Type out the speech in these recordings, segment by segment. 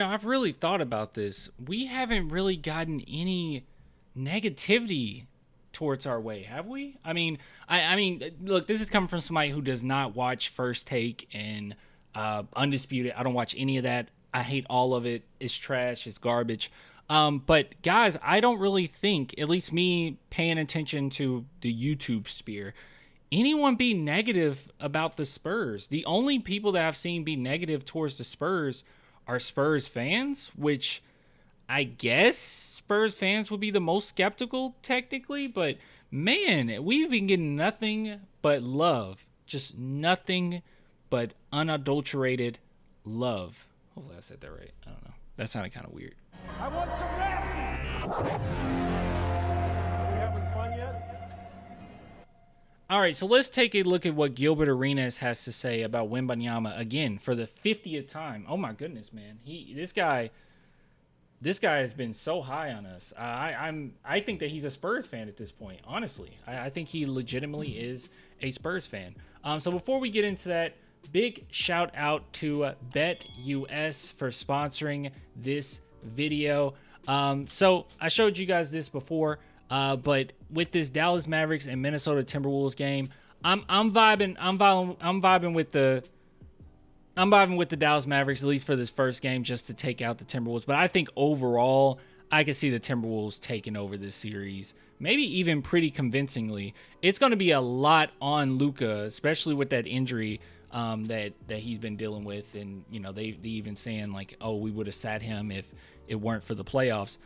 Now, I've really thought about this. We haven't really gotten any negativity towards our way, have we? I mean, look, this is coming from somebody who does not watch First Take and Undisputed. I don't watch any of that. I hate all of it. It's trash. It's garbage. But guys, I don't really think, at least me paying attention to the YouTube sphere, anyone be negative about the Spurs. The only people that I've seen be negative towards the Spurs are Spurs fans, which I guess Spurs fans would be the most skeptical technically, but man, we've been getting nothing but love. Just nothing but unadulterated love. Hopefully I said that right. I don't know. That sounded kind of weird. I want some nasty. Are we having fun yet? All right, so let's take a look at what Gilbert Arenas has to say about Wembanyama again for the 50th time. Oh my goodness, man. This guy has been so high on us. I think that he's a Spurs fan at this point. Honestly, I think he legitimately is a Spurs fan. So before we get into that, big shout out to BetUS for sponsoring this video. So I showed you guys this before, but with this Dallas Mavericks and Minnesota Timberwolves game, I'm vibing with the Dallas Mavericks, at least for this first game, just to take out the Timberwolves. But I think overall, I can see the Timberwolves taking over this series, maybe even pretty convincingly. It's going to be a lot on Luka, especially with that injury that he's been dealing with. And, you know, they even saying like, oh, we would have sat him if it weren't for the playoffs.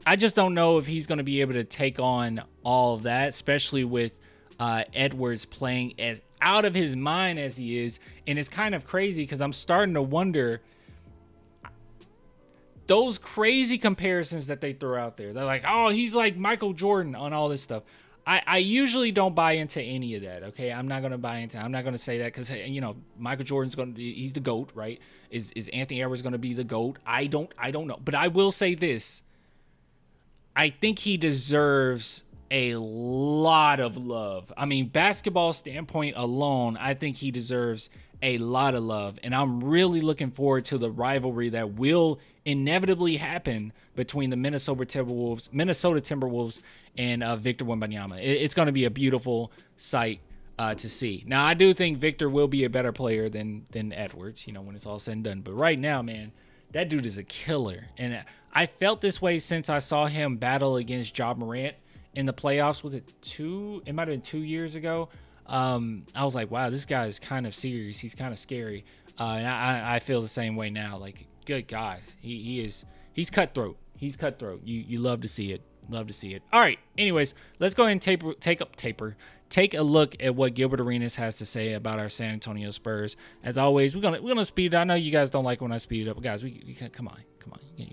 I just don't know if he's going to be able to take on all of that, especially with Edwards playing as out of his mind as he is. And it's kind of crazy because I'm starting to wonder those crazy comparisons that they throw out there. They're like, oh, he's like Michael Jordan on all this stuff. I usually don't buy into any of that. Okay, I'm not going to say that because, you know, Michael Jordan's he's the GOAT, right? Is Anthony Edwards going to be the GOAT? I don't know. But I will say this. I think he deserves a lot of love. I mean, basketball standpoint alone, I think he deserves a lot of love. And I'm really looking forward to the rivalry that will inevitably happen between the Minnesota Timberwolves and Victor Wembanyama. It's going to be a beautiful sight to see. Now, I do think Victor will be a better player than Edwards, you know, when it's all said and done. But right now, man, that dude is a killer. And I felt this way since I saw him battle against Ja Morant in the playoffs. Was it two? It might have been 2 years ago. I was like, wow, this guy is kind of serious. He's kind of scary. And I feel the same way now. Like, good God, he's cutthroat. He's cutthroat. You love to see it. Love to see it. All right. Anyways, let's go ahead and take a look at what Gilbert Arenas has to say about our San Antonio Spurs. As always, we're gonna speed it. I know you guys don't like when I speed it up, but guys, we come on. You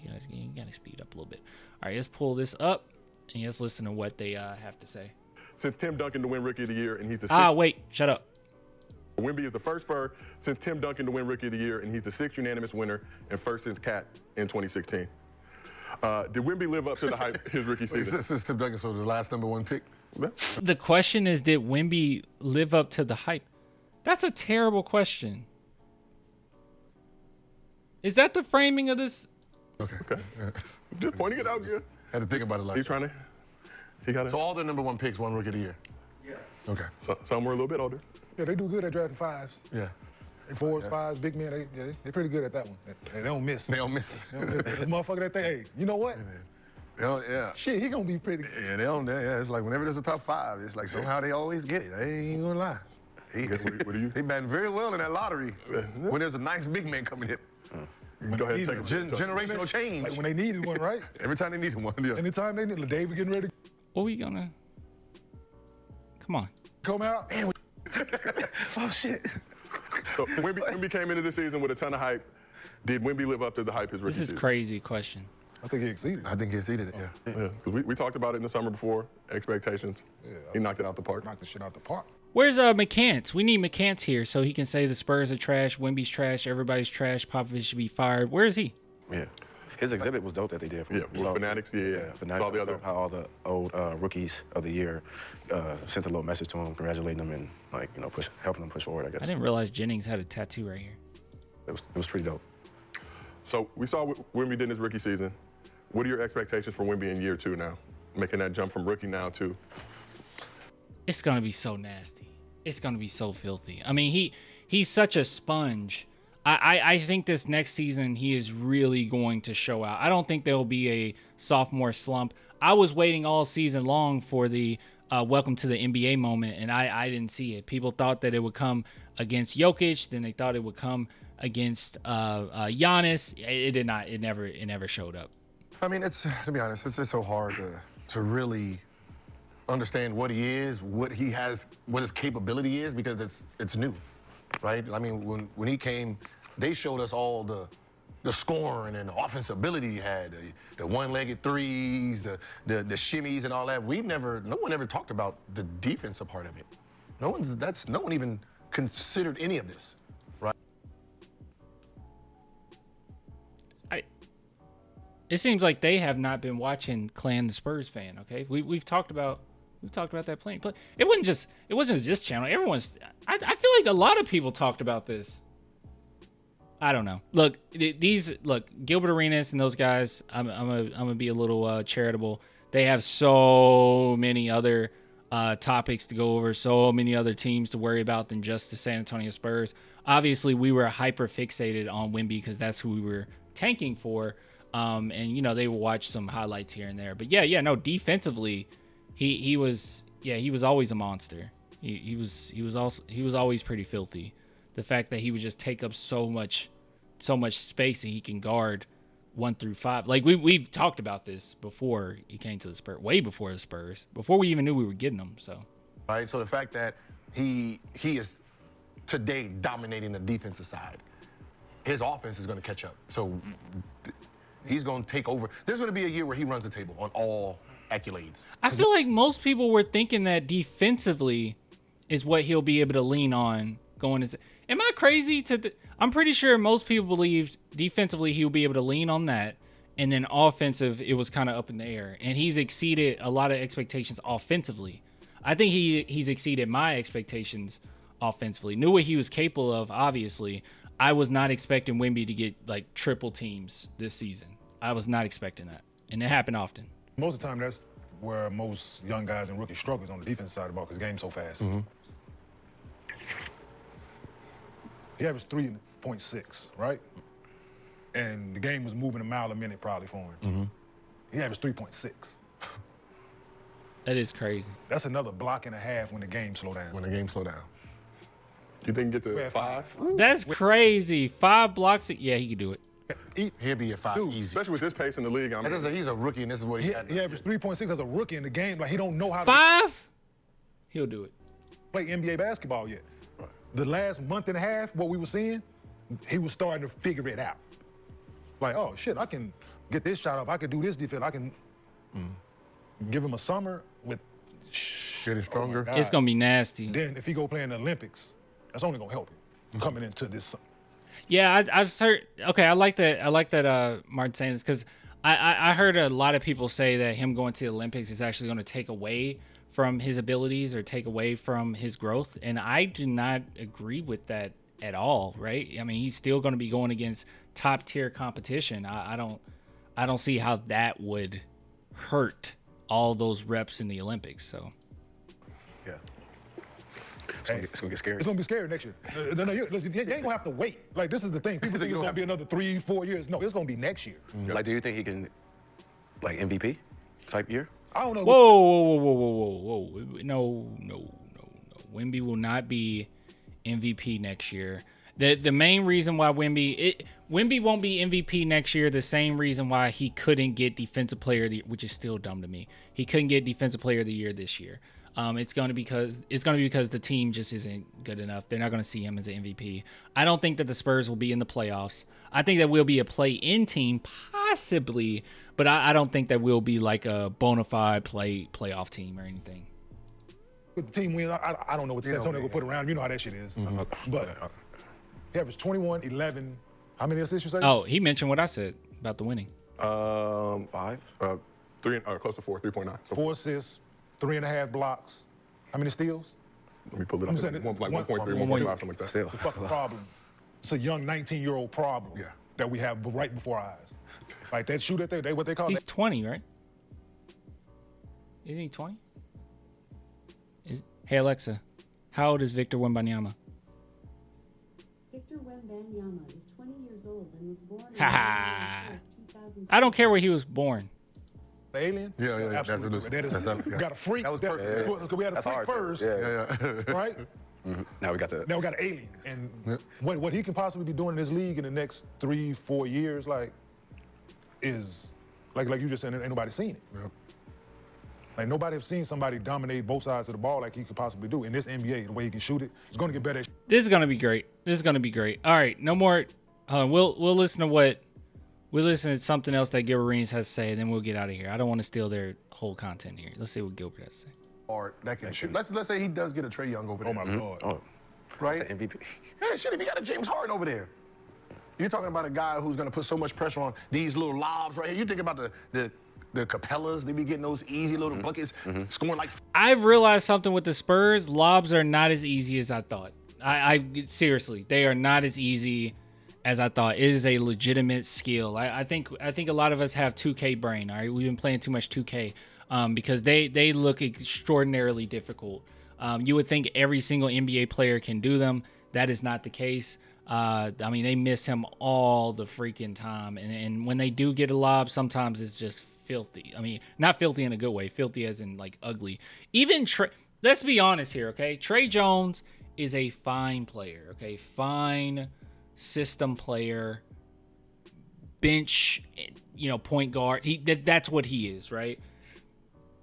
gotta speed it up a little bit. All right, let's pull this up and let's listen to what they have to say. Since Tim Duncan to win Rookie of the Year, and he's the sixth. Wait, shut up. Wemby is the first Spur since Tim Duncan to win Rookie of the Year, and he's the sixth unanimous winner and first since Cat in 2016. Did Wemby live up to the hype his rookie season? Since Tim Duncan, so the last #1 pick? The question is, did Wemby live up to the hype? That's a terrible question. Is that the framing of this? Okay. Just pointing it out again. Had to think about it like He's trying to. He got it. So all the #1 picks won Rookie of the Year? Yes. Okay. So, some were a little bit older. Yeah, they do good at drafting fives. Yeah. Fours, fives, big men, they're pretty good at that one. They don't miss. They don't miss. They don't miss. This motherfucker that thing, hey, you know what? Yeah. Shit, he gonna be pretty good. Yeah, they don't. Yeah, it's like whenever there's a top 5, it's like somehow they always get it. I ain't gonna lie. What do you? He batting very well in that lottery when there's a nice big man coming in. Go ahead and take a Generational change. Like when they needed one, right? Every time they needed one, yeah. Anytime they need, David getting ready to What we gonna? Come on. come out. Oh, shit. So Wemby came into the season with a ton of hype. Did Wemby live up to the hype his rookie This is season? crazy question. I think he exceeded. I think he exceeded it, yeah. Yeah, 'cause we talked about it in the summer before, expectations. Yeah, He knocked it out the park. knocked the shit out the park. Where's McCants? We need McCants here so he can say the Spurs are trash, Wemby's trash, everybody's trash, Popovich should be fired. Where is he? Yeah. His exhibit was dope that they did. Yeah, with Fanatics, yeah. Fanatics, All the other. how all the old rookies of the year sent a little message to him, congratulating them and, like, you know, helping them push forward, I guess. I didn't realize Jennings had a tattoo right here. It was pretty dope. So we saw what Wemby did in his rookie season. What are your expectations for Wemby in year 2 now? Making that jump from rookie now to. It's gonna be so nasty. It's gonna be so filthy. I mean, he's such a sponge. I think this next season he is really going to show out. I don't think there will be a sophomore slump. I was waiting all season long for the welcome to the NBA moment, and I didn't see it. People thought that it would come against Jokic, then they thought it would come against Giannis. It did not. It never showed up. I mean, to be honest, it's so hard to really understand what he is, what he has, what his capability is, because it's new, right? I mean, when he came, they showed us all the scoring and the offensive ability he had, the one-legged threes, the shimmies and all that. No one ever talked about the defensive part of it. No one even considered any of this, right? It seems like they have not been watching Clan the Spurs fan. Okay, we've talked about that plenty. But it wasn't just this channel. I feel like a lot of people talked about this. I don't know. Look, Gilbert Arenas and those guys. I'm gonna be a little charitable. They have so many other topics to go over, so many other teams to worry about than just the San Antonio Spurs. Obviously, we were hyper fixated on Wemby because that's who we were tanking for. And they will watch some highlights here and there. But no, defensively, he was always a monster. He was always pretty filthy. The fact that he would just take up so much space and he can guard 1 through 5. Like we've talked about this before he came to the Spurs, way before the Spurs, before we even knew we were getting him. So, right. So the fact that he is today dominating the defensive side, his offense is going to catch up. So he's going to take over. There's going to be a year where he runs the table on all accolades. I feel like most people were thinking that defensively is what he'll be able to lean on going into. Am I crazy I'm pretty sure most people believed defensively he'll be able to lean on that, and then offensive it was kind of up in the air, and he's exceeded a lot of expectations offensively. I think he's exceeded my expectations offensively. Knew what he was capable of, obviously. I was not expecting Wemby to get like triple teams this season. I was not expecting that, and it happened often. Most of the time, that's where most young guys and rookies struggle, is on the defense side of the ball because the game's so fast. Mm-hmm. He averaged 3.6, right? And the game was moving a mile a minute probably for him. Mm-hmm. He averaged 3.6. That is crazy. That's another block and a half when the game slow down. When the game slow down. You think he get to 5? That's crazy. 5 blocks. Yeah, he could do it. He'll be at 5 easy. Especially with this pace in the league. He's a rookie, and this is what he averaged 3.6 as a rookie in the game. Like, he don't know how to 5? He'll do it. Play NBA basketball yet. Right. The last month and a half, what we were seeing, he was starting to figure it out. Like, oh, shit, I can get this shot off. I can do this defense. I can give him a summer with getting stronger. It's going to be nasty. Then if he go play in the Olympics, that's only going to help him coming into this. Yeah, I've heard. Okay, I like that. Martin saying this because I heard a lot of people say that him going to the Olympics is actually going to take away from his abilities or take away from his growth, and I do not agree with that at all. Right? I mean, he's still going to be going against top tier competition. I don't see how that would hurt all those reps in the Olympics. So. Yeah. It's gonna get scary. It's gonna be scary next year. No, you ain't gonna have to wait. Like, this is the thing. People think it's gonna be another 3-4 years. No, it's gonna be next year. Mm-hmm. Like, do you think he can, like, MVP type year? I don't know. Whoa. No. Wemby will not be MVP next year. The main reason why Wemby won't be MVP next year, the same reason why he couldn't get Defensive Player of the Year, which is still dumb to me. He couldn't get Defensive Player of the Year this year. It's going to be because the team just isn't good enough. They're not going to see him as an MVP. I don't think that the Spurs will be in the playoffs. I think that we'll be a play-in team, possibly, but I don't think that we'll be like a bona fide playoff team or anything. With the team win, I don't know what San Antonio will put around him. You know how that shit is. Mm-hmm. But he averaged 21, 11. How many assists you say? Oh, he mentioned what I said about the winning. 5, 3, close to 4, 3.9. 4 assists. 3.5 blocks. How many steals? Let me pull it up. Like 1.3, 1.5, something like that. It's a fucking problem. It's a young 19-year-old problem. Yeah. that we have right before our eyes. Like that shooter, they what they call He's that. 20, right? Isn't he 20? Hey, Alexa, how old is Victor Wembanyama? Victor Wembanyama is 20 years old and was born on Ha ha. January 4th, 2000. I don't care where he was born. The alien? Yeah, yeah, that's absolutely. what That it is, is. That's- we got a freak. That was perfect. Because we had a That's freak hard, first, yeah. right? Now we got the. Now we got an alien, and what he can possibly be doing in this league in the next 3-4 years, like, is like you just said, ain't nobody seen it. Yep. Like nobody have seen somebody dominate both sides of the ball like he could possibly do in this NBA. The way he can shoot it, it's going to get better. This is gonna be great. This is gonna be great. All right, no more. We'll listen to what we'll listen to something else that Gilbert Arenas has to say, and then we'll get out of here. I don't want to steal their whole content here. Let's see what Gilbert has to say. Or that can shoot. Let's say he does get a Trey Young over there. Oh my Lord! Oh, Right? that's the MVP. Yeah, shit, if you got a James Harden over there. You're talking about a guy who's going to put so much pressure on these little lobs right here. You think about the Capellas, they be getting those easy little buckets, scoring like. I've realized something with the Spurs. Lobs are not as easy as I thought. I seriously, they are not as easy as I thought. It is a legitimate skill. I think a lot of us have 2K brain. All right, we've been playing too much 2K because they look extraordinarily difficult. You would think every single NBA player can do them. That is not the case. I mean, they miss him all the freaking time, and when they do get a lob, sometimes it's just filthy. I mean, not filthy in a good way, filthy as in like ugly. Even let's be honest here, okay? Trey Jones is a fine player, okay? Fine system player, bench, point guard. That's what he is, right?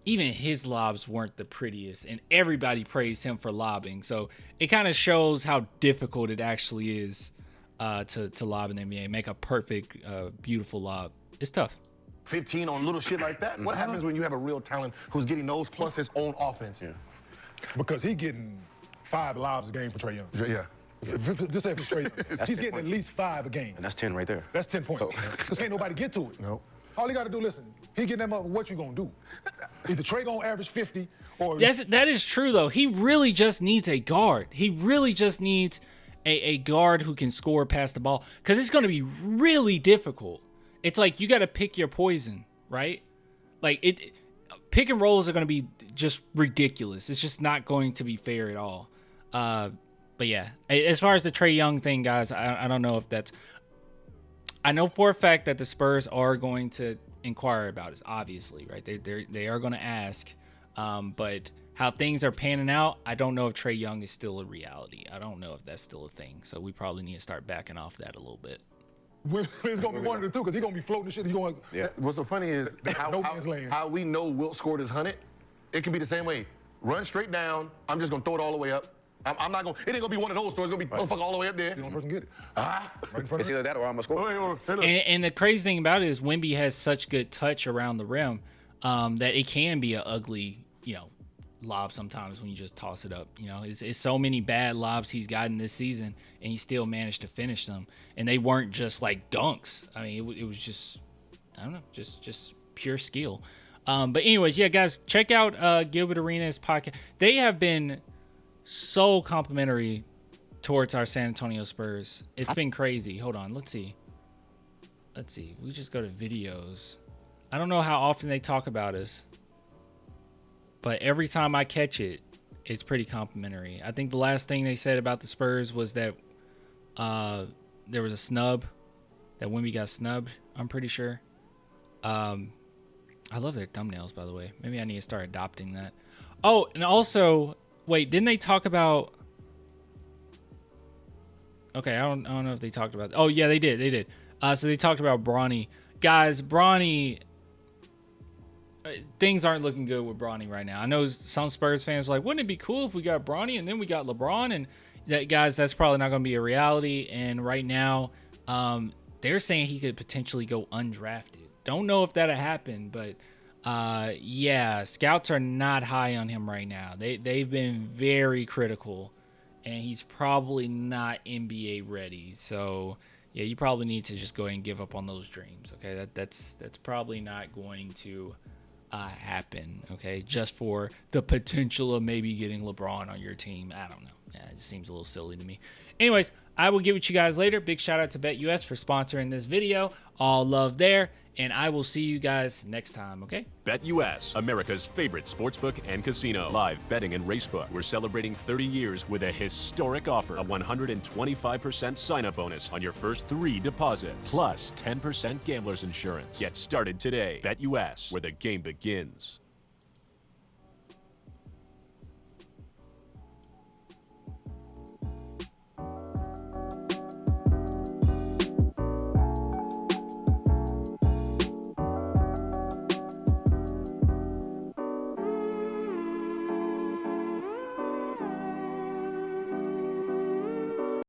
Even his lobs weren't the prettiest, and everybody praised him for lobbing. So it kind of shows how difficult it actually is to lob in the NBA. Make a perfect, beautiful lob. It's tough. 15 on little shit like that. What happens when you have a real talent who's getting those plus his own offense? Yeah. Because he getting 5 lobs a game for Trey Young. Yeah. Just say for Trey Young. He's getting at least 5 a game. And that's 10 right there. That's 10 points. Because can't nobody get to it. Nope. All you got to do, listen, he getting them up, what you going to do? Either Trey going to average 50 or... That is true, though. He really just needs a guard. He really just needs a guard who can score past the ball, because it's going to be really difficult. It's like you got to pick your poison, right? Like, pick and rolls are going to be just ridiculous. It's just not going to be fair at all. But yeah, as far as the Trey Young thing, guys, I don't know if that's... I know for a fact that the Spurs are going to inquire about it, obviously, right? They are going to ask. But how things are panning out, I don't know if Trey Young is still a reality. I don't know if that's still a thing. So we probably need to start backing off that a little bit. It's going to be one of the two, because he's going to be floating the shit. He's going Yeah. What's so funny is how we know Wilt scored his 100. It can be the same way. Run straight down. I'm just going to throw it all the way up. I'm not going to... It ain't going to be one of those throws. It's going to be motherfucker all the way up there. the only person get it. Ah. Right in front It's of either that or I'm going to score. Hey, look. And the crazy thing about it is Wemby has such good touch around the rim that it can be an ugly, lob sometimes when you just toss it up. It's so many bad lobs he's gotten this season, and he still managed to finish them. And they weren't just like dunks. I mean, it was just, I don't know, just pure skill. But anyways, yeah, guys, check out Gilbert Arenas' podcast. They have been so complimentary towards our San Antonio Spurs. It's been crazy. Hold on, let's see. We just go to videos. I don't know how often they talk about us, but every time I catch it, it's pretty complimentary. I think the last thing they said about the Spurs was that there was a snub, that Wemby got snubbed, I'm pretty sure. I love their thumbnails, by the way. Maybe I need to start adopting that. Oh, and also, wait, didn't they talk about... Okay, I don't know if they talked about... Oh, yeah, they did. So they talked about Bronny. Guys, Bronny... Things aren't looking good with Bronny right now. I know some Spurs fans are like, wouldn't it be cool if we got Bronny and then we got LeBron? And that, guys, that's probably not going to be a reality. And right now, they're saying he could potentially go undrafted. Don't know if that'll happen, but yeah, scouts are not high on him right now. They've been very critical, and he's probably not NBA ready. So yeah, you probably need to just go ahead and give up on those dreams. Okay, that's probably not going to happen. Okay, just for the potential of maybe getting LeBron on your team. I don't know. It just seems a little silly to me. Anyways, I will get with you guys later. Big shout out to BetUS for sponsoring this video. All love there. And I will see you guys next time, okay? BetUS, America's favorite sportsbook and casino. Live betting and racebook. We're celebrating 30 years with a historic offer. A 125% sign-up bonus on your first 3 deposits. Plus 10% gambler's insurance. Get started today. BetUS, where the game begins.